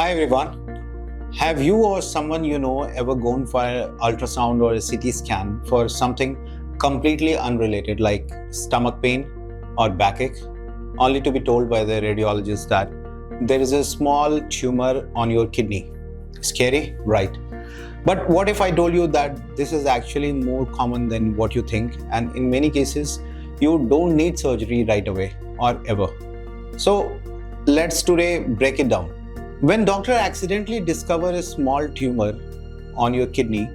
Hi everyone. Have you or someone you know ever gone for an ultrasound or a CT scan for something completely unrelated like stomach pain or backache, only to be told by the radiologist that there is a small tumor on your kidney? Scary, right? But what if I told you that this is actually more common than what you think, and in many cases you don't need surgery right away or ever? So let's today break it down. When doctor accidentally discover a small tumor on your kidney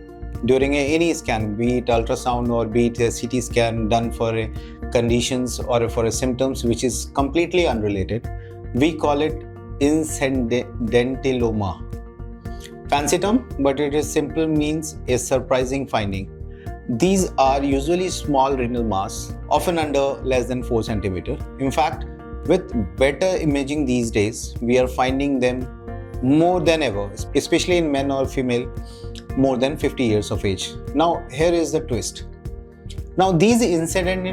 during any scan, be it ultrasound or be it a CT scan done for a conditions or for a symptoms which is completely unrelated, we call it incidentally. Fancy term, but it is simple means a surprising finding. These are usually small renal mass, often under less than 4 centimeter. In fact, with better imaging these days, we are finding them more than ever, especially in men or female more than 50 years of age. Now, here is the twist. Now, these incidentally,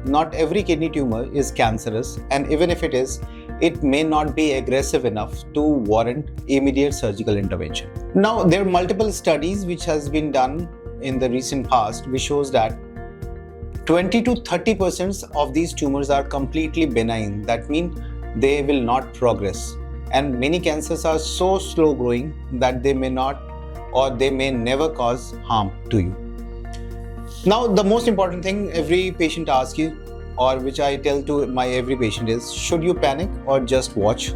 not every kidney tumor is cancerous, and even if it is, it may not be aggressive enough to warrant immediate surgical intervention. Now, there are multiple studies which has been done in the recent past which shows that 20 to 30% of these tumors are completely benign. That means they will not progress. And many cancers are so slow growing that they may not or they may never cause harm to you. Now, the most important thing every patient asks you, or which I tell to my every patient, is should you panic or just watch?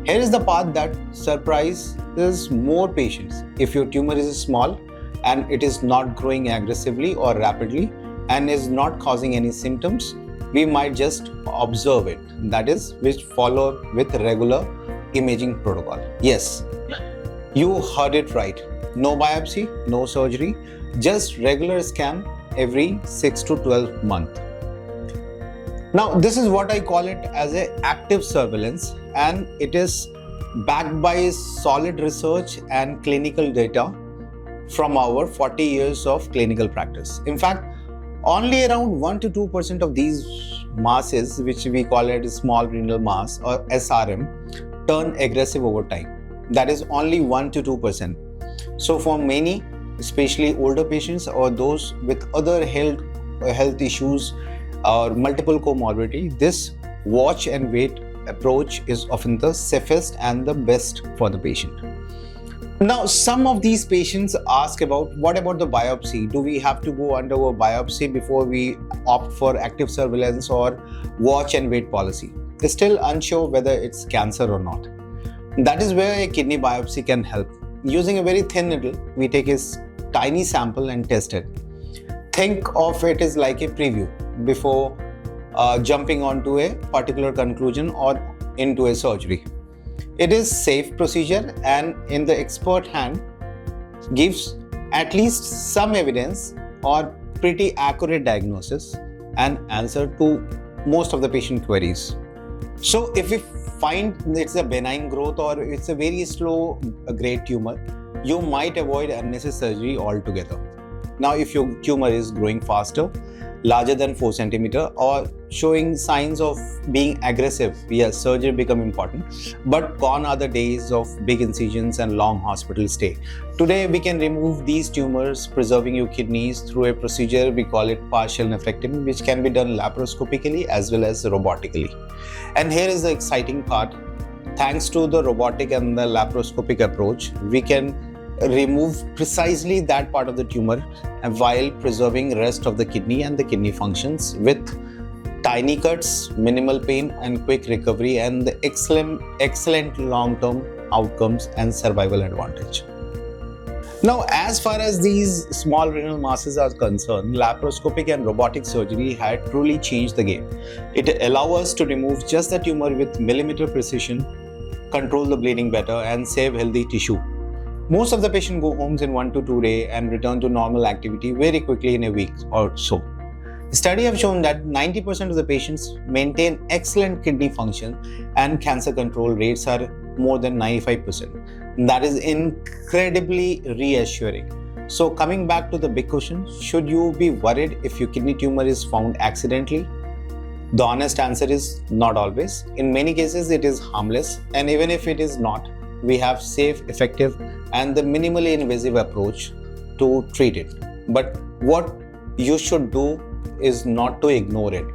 Here is the part that surprises more patients. If your tumor is small and it is not growing aggressively or rapidly and is not causing any symptoms, we might just observe it. That is, which follow with regular imaging protocol. Yes, you heard it right. No biopsy, no surgery, just regular scan every 6 to 12 months. Now, this is what I call it as a active surveillance, and it is backed by solid research and clinical data from our 40 years of clinical practice. In fact, only around 1 to 2% of these masses, which we call it small renal mass or SRM, turn aggressive over time. That is only 1 to 2%. So for many, especially older patients or those with other health issues or multiple comorbidity, this watch and wait approach is often the safest and the best for the patient. Now, some of these patients ask about what about the biopsy? Do we have to go undergo a biopsy before we opt for active surveillance or watch and wait policy? They're still unsure whether it's cancer or not. That is where a kidney biopsy can help. Using a very thin needle, we take a tiny sample and test it. Think of it as like a preview before jumping onto a particular conclusion or into a surgery. It is safe procedure and in the expert hand gives at least some evidence or pretty accurate diagnosis and answer to most of the patient queries. So if we find it's a benign growth or it's a very slow grade tumor, you might avoid unnecessary surgery altogether. Now, if your tumor is growing faster, larger than 4 centimeter or showing signs of being aggressive, yes, surgery become important. But gone are the days of big incisions and long hospital stay. Today, we can remove these tumors, preserving your kidneys through a procedure we call it partial nephrectomy, which can be done laparoscopically as well as robotically. And here is the exciting part. Thanks to the robotic and the laparoscopic approach, we can remove precisely that part of the tumor while preserving rest of the kidney and the kidney functions with tiny cuts, minimal pain and quick recovery, and the excellent long-term outcomes and survival advantage. Now, as far as these small renal masses are concerned, laparoscopic and robotic surgery had truly changed the game. It allows us to remove just the tumor with millimeter precision, control the bleeding better and save healthy tissue. Most of the patients go home in 1 to 2 days and return to normal activity very quickly in a week or so. Studies have shown that 90% of the patients maintain excellent kidney function and cancer control rates are more than 95%. That is incredibly reassuring. So coming back to the big question, should you be worried if your kidney tumor is found accidentally? The honest answer is not always. In many cases, it is harmless, and even if it is not, we have safe, effective, and the minimally invasive approach to treat it. But what you should do is not to ignore it.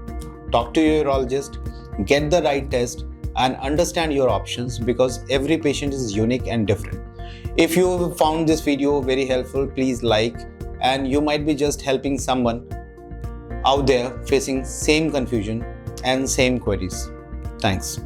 Talk to your urologist, get the right test, and understand your options, because every patient is unique and different. If you found this video very helpful, please like, and you might be just helping someone out there facing same confusion and same queries. Thanks.